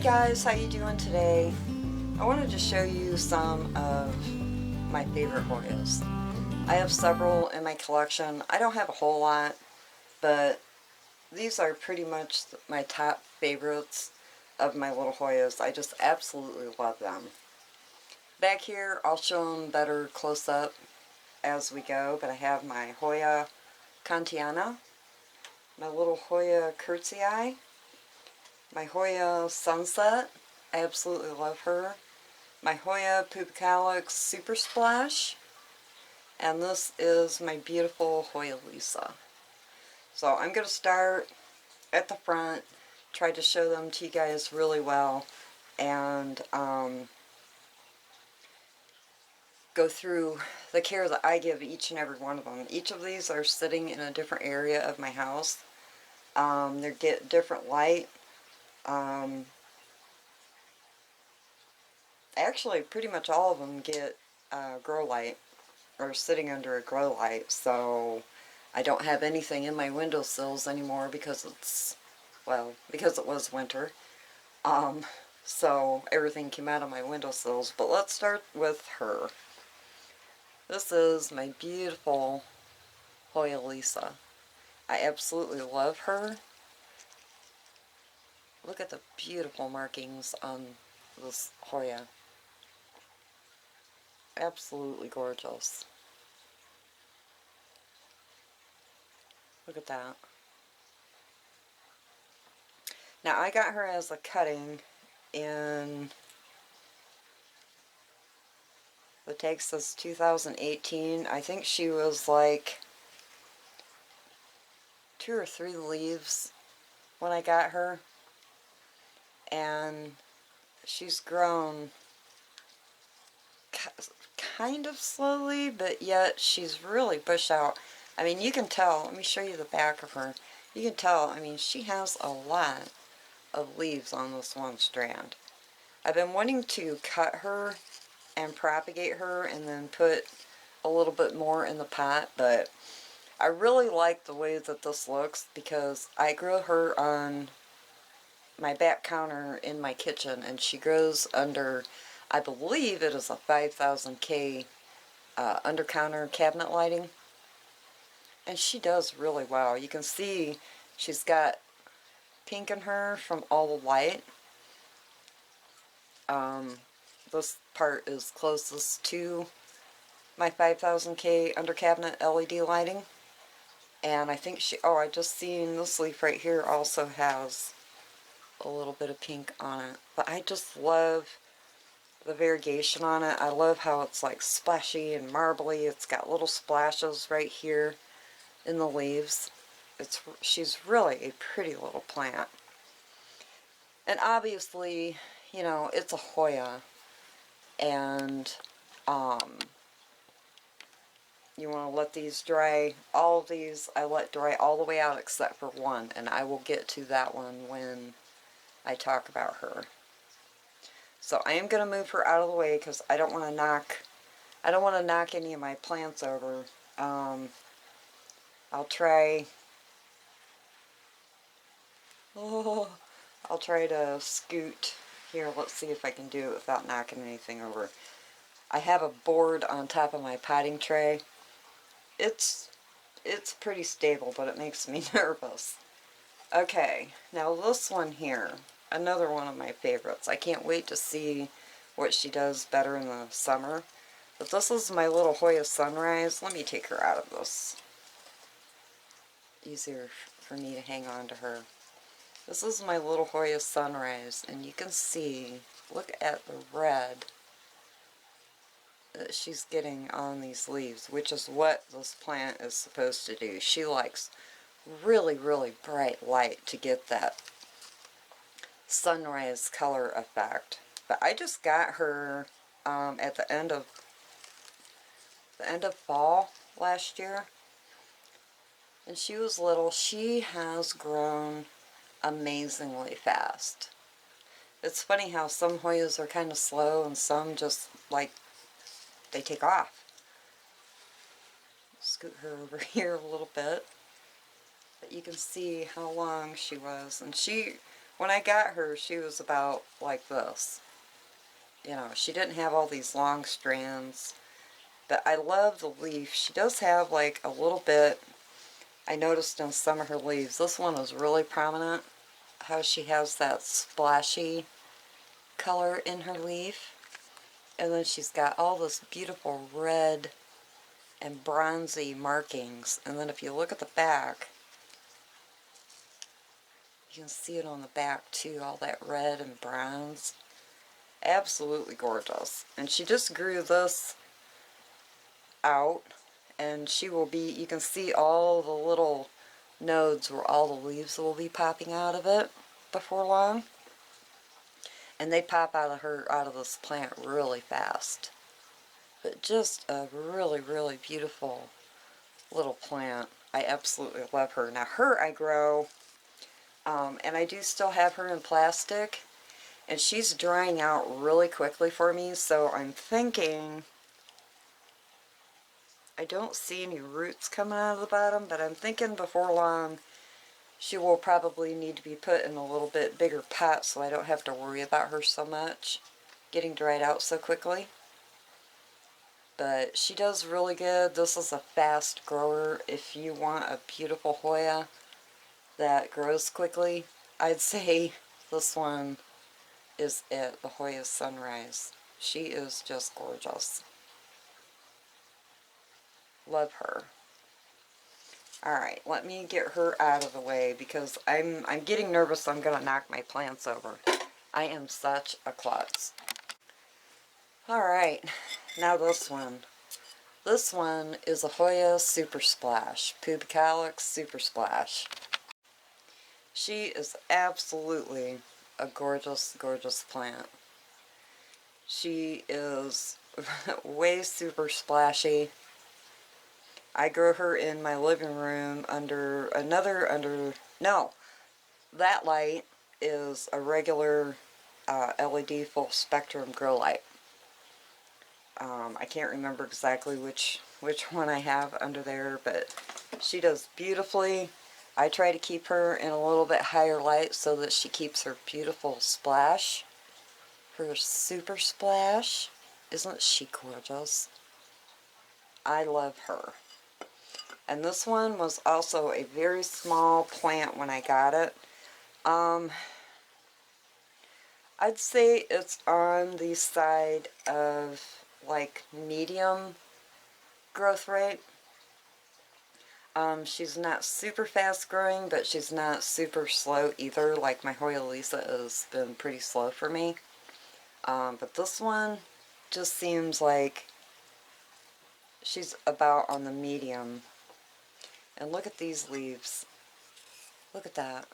Guys, how you doing today? I wanted to show you some of my favorite Hoyas. I have several in my collection. I don't have a whole lot, but these are pretty much my top favorites of my little Hoyas. I just absolutely love them. Back here, I'll show them better close up as we go, but I have my Hoya Kentiana, my little Hoya Curtisy Eye, my Hoya Sunset, I absolutely love her, my Hoya Calyx Super Splash, and this is my beautiful Hoya Lisa. So I'm going to start at the front, try to show them to you guys really well, and go through the care that I give each and every one of them. Each of these are sitting in a different area of my house. They get different light. Actually, pretty much all of them get grow light, or sitting under a grow light, so I don't have anything in my windowsills anymore because it's, well, because it was winter. So everything came out of my windowsills. But let's start with her. This is my beautiful Hoya Lisa. I absolutely love her. Look at the beautiful markings on this Hoya. Absolutely gorgeous. Look at that. Now I got her as a cutting in, the tag says 2018. I think she was like 2 or 3 leaves when I got her, and she's grown kind of slowly, but yet she's really bushed out. I mean, you can tell. Let me show you the back of her. You can tell, I mean, she has a lot of leaves on this one strand. I've been wanting to cut her and propagate her and then put a little bit more in the pot, but I really like the way that this looks because I grow her on my back counter in my kitchen, and she grows under, I believe it is a 5000K under counter cabinet lighting, and she does really well. You can see she's got pink in her from all the light. This part is closest to my 5000K under cabinet LED lighting, and I think she, oh, I just seen this leaf right here also has a little bit of pink on it. But I just love the variegation on it. I love how it's like splashy and marbly. It's got little splashes right here in the leaves. She's really a pretty little plant. And obviously, you know, it's a Hoya, and you want to let these dry. All of these I let dry all the way out except for one, and I will get to that one when I talk about her. So I am going to move her out of the way because I don't want to knock any of my plants over. I'll try to scoot here. Let's see if I can do it without knocking anything over. I have a board on top of my potting tray. It's pretty stable, but it makes me nervous. Okay, now this one here, another one of my favorites. I can't wait to see what she does better in the summer. But this is my little Hoya Sunrise. Let me take her out of this. Easier for me to hang on to her. This is my little Hoya Sunrise, and you can see, look at the red that she's getting on these leaves, which is what this plant is supposed to do. She likes really, really bright light to get that sunrise color effect. But I just got her at the end of fall last year, and she was little. She has grown amazingly fast. It's funny how some Hoyas are kind of slow and some just like they take off. Scoot her over here a little bit, but you can see how long she was, and she When I got her, she was about like this. You know, she didn't have all these long strands. But I love the leaf. She does have like a little bit, I noticed in some of her leaves. This one is really prominent. How she has that splashy color in her leaf. And then she's got all this beautiful red and bronzy markings. And then if you look at the back, you can see it on the back too, all that red and bronze. Absolutely gorgeous. And she just grew this out, and she will be, you can see all the little nodes where all the leaves will be popping out of it before long. And they pop out of this plant really fast. But just a really, really beautiful little plant. I absolutely love her. Now her I grow, and I do still have her in plastic, and she's drying out really quickly for me, so I'm thinking, I don't see any roots coming out of the bottom, but I'm thinking before long she will probably need to be put in a little bit bigger pot so I don't have to worry about her so much getting dried out so quickly. But she does really good. This is a fast grower. If you want a beautiful Hoya that grows quickly, I'd say this one is it, the Hoya Sunrise. She is just gorgeous. Love her. Alright, let me get her out of the way because I'm getting nervous I'm going to knock my plants over. I am such a klutz. Alright, now this one. This one is a Hoya Super Splash, Pubicalyx Super Splash. She is absolutely a gorgeous, gorgeous plant. She is way super splashy. I grow her in my living room under no, that light is a regular LED full spectrum grow light. I can't remember exactly which one I have under there, but she does beautifully. I try to keep her in a little bit higher light so that she keeps her beautiful splash. Her super splash. Isn't she gorgeous? I love her. And this one was also a very small plant when I got it. I'd say it's on the side of like medium growth rate. She's not super fast growing, but she's not super slow either. Like my Hoya Lisa has been pretty slow for me. But this one just seems like she's about on the medium. And look at these leaves. Look at that.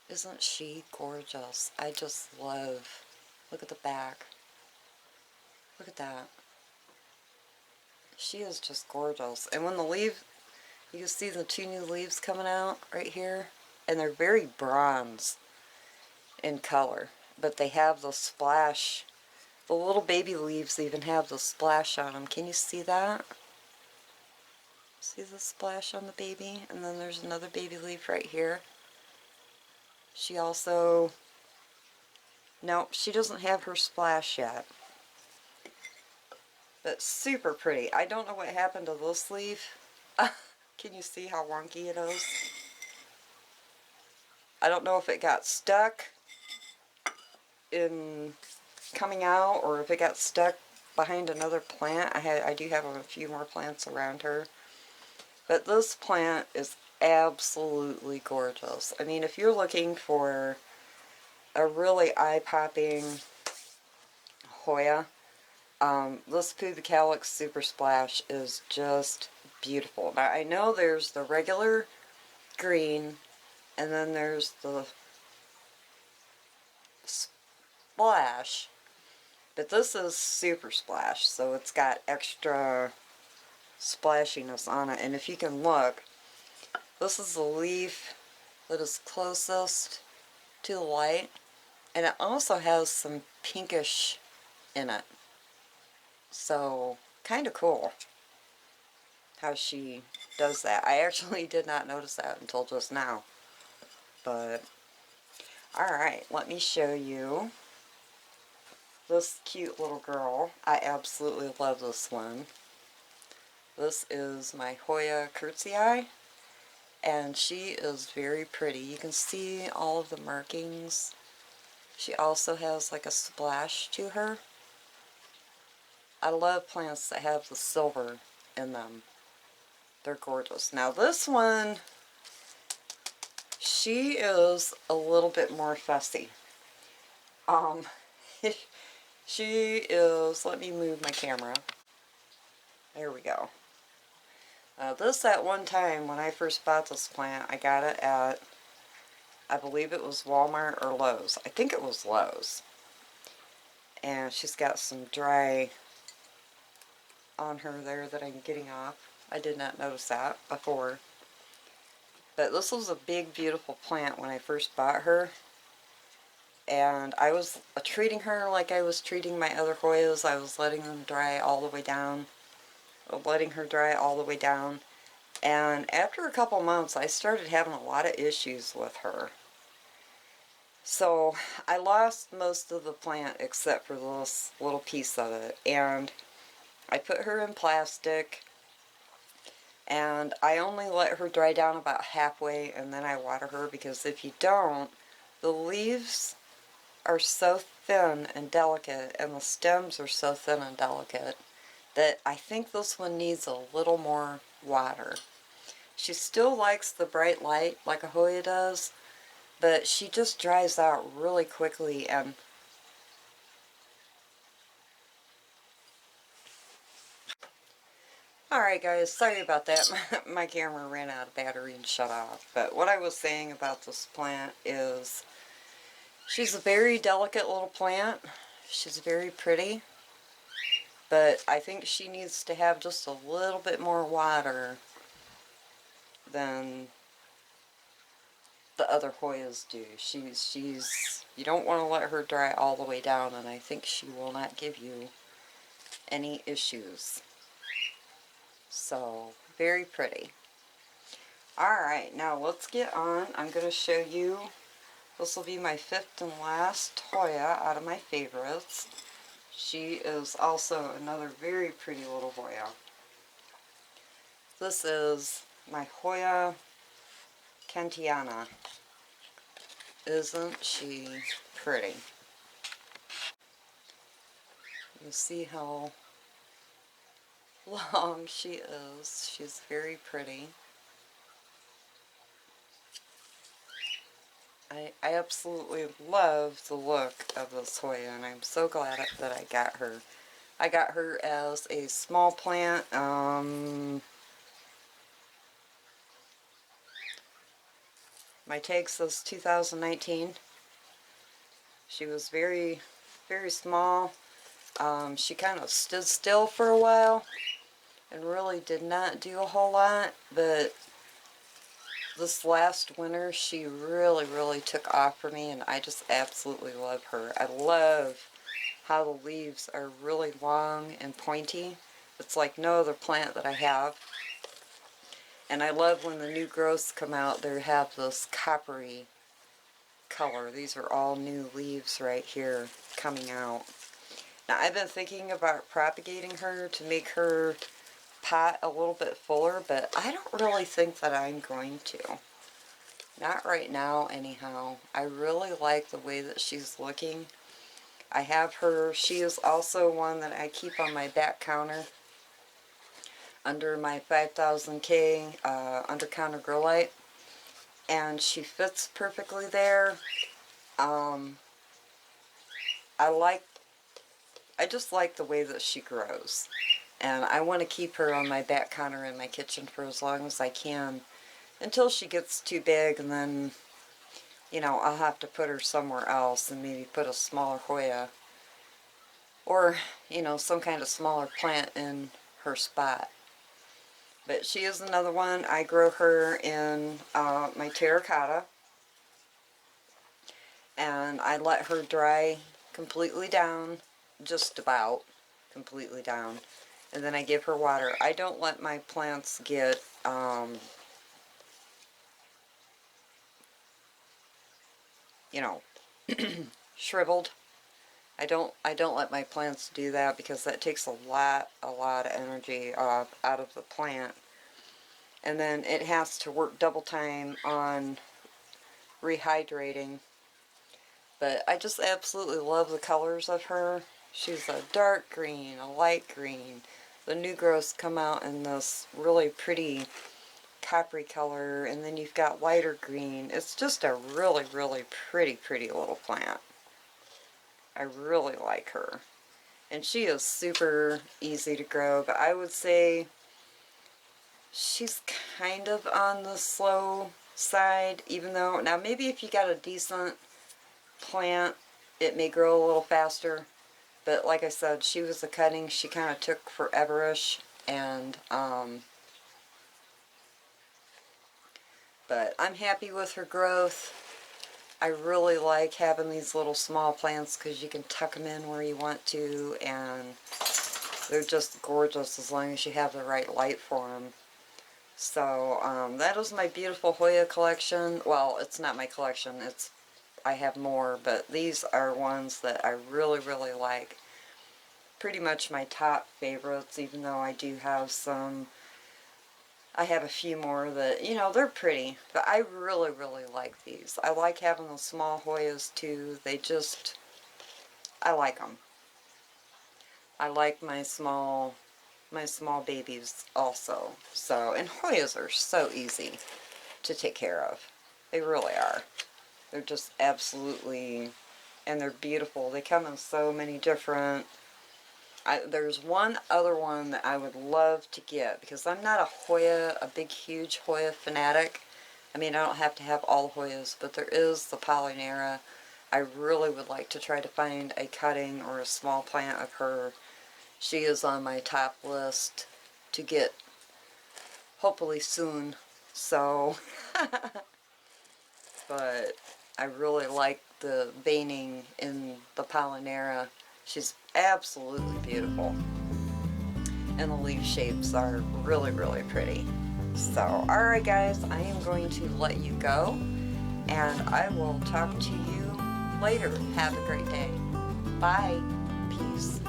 Isn't she gorgeous? I just love. Look at the back. Look at that. She is just gorgeous. And when the leaf, you can see the two new leaves coming out right here. And they're very bronze in color. But they have the splash. The little baby leaves even have the splash on them. Can you see that? See the splash on the baby? And then there's another baby leaf right here. She also... Nope, she doesn't have her splash yet. But super pretty. I don't know what happened to this leaf. Can you see how wonky it is? I don't know if it got stuck in coming out or if it got stuck behind another plant. I do have a few more plants around her. But this plant is absolutely gorgeous. I mean, if you're looking for a really eye-popping Hoya, this Pubicalyx Super Splash is just beautiful. Now, I know there's the regular green, and then there's the splash, but this is Super Splash, so it's got extra splashiness on it. And if you can look, this is the leaf that is closest to the light, and it also has some pinkish in it. So, kind of cool how she does that. I actually did not notice that until just now. But Alright, let me show you this cute little girl. I absolutely love this one. This is my Hoya Curtisy Eye, and she is very pretty. You can see all of the markings. She also has like a splash to her. I love plants that have the silver in them. They're gorgeous. Now this one, she is a little bit more fussy. She is, let me move my camera. There we go. This at one time, when I first bought this plant, I got it at, I believe it was Walmart or Lowe's. I think it was Lowe's. And she's got some dry on her there that I'm getting off. I did not notice that before. But this was a big, beautiful plant when I first bought her. And I was treating her like I was treating my other Hoyas. I was letting them dry all the way down. Letting her dry all the way down. And after a couple months, I started having a lot of issues with her. So I lost most of the plant except for this little piece of it. And I put her in plastic. And I only let her dry down about halfway, and then I water her, because if you don't, the leaves are so thin and delicate, and the stems are so thin and delicate, that I think this one needs a little more water. She still likes the bright light like a Hoya does, but she just dries out really quickly. And alright guys, sorry about that. My camera ran out of battery and shut off. But what I was saying about this plant is she's a very delicate little plant. She's very pretty. But I think she needs to have just a little bit more water than the other Hoyas do. You don't want to let her dry all the way down, and I think she will not give you any issues. So, very pretty. Alright, now let's get on. I'm going to show you, this will be my fifth and last Hoya out of my favorites. She is also another very pretty little Hoya. This is my Hoya Kentiana. Isn't she pretty? You see how long she is. She's very pretty. I absolutely love the look of this Hoya, and I'm so glad that I got her. I got her as a small plant. My tag says 2019. She was very, very small. She kind of stood still for a while and really did not do a whole lot, but this last winter she really, really took off for me, and I just absolutely love her. I love how the leaves are really long and pointy. It's like no other plant that I have. And I love when the new growths come out, they have this coppery color. These are all new leaves right here coming out. Now I've been thinking about propagating her to make her pot a little bit fuller, but I don't really think that I'm going to. Not right now anyhow. I really like the way that she's looking. I have her, she is also one that I keep on my back counter under my 5000K under counter grow light, and she fits perfectly there. I just like the way that she grows, and I want to keep her on my back counter in my kitchen for as long as I can until she gets too big, and then, you know, I'll have to put her somewhere else and maybe put a smaller Hoya or, you know, some kind of smaller plant in her spot. But she is another one. I grow her in my terracotta, and I let her dry completely down, just about completely down, and then I give her water. I don't let my plants get you know, shriveled. I don't let my plants do that because that takes a lot of energy out of the plant. And then it has to work double time on rehydrating. But I just absolutely love the colors of her. She's a dark green, a light green. The new growths come out in this really pretty coppery color, and then you've got lighter green. It's just a really, really pretty little plant. I really like her. And she is super easy to grow, but I would say she's kind of on the slow side, even though, now maybe if you got a decent plant, it may grow a little faster. But like I said, she was a cutting. She kind of took forever-ish, and but I'm happy with her growth. I really like having these little small plants because you can tuck them in where you want to, and they're just gorgeous as long as you have the right light for them. So that is my beautiful Hoya collection. Well, it's not my collection. I have more, but these are ones that I really like. Pretty much my top favorites, even though I do have some. I have a few more that, you know, they're pretty, but I really like these. I like having the small Hoyas too. I like them. I like my small babies also. So, and Hoyas are so easy to take care of. They really are. They're just absolutely, and they're beautiful. They come in so many different. There's one other one that I would love to get, because I'm not a big huge Hoya fanatic. I mean, I don't have to have all Hoyas, but there is the Pollynera. I really would like to try to find a cutting or a small plant of her. She is on my top list to get hopefully soon. So, but I really like the veining in the Pollynera. She's absolutely beautiful. And the leaf shapes are really pretty. So, alright guys, I am going to let you go, and I will talk to you later. Have a great day. Bye. Peace.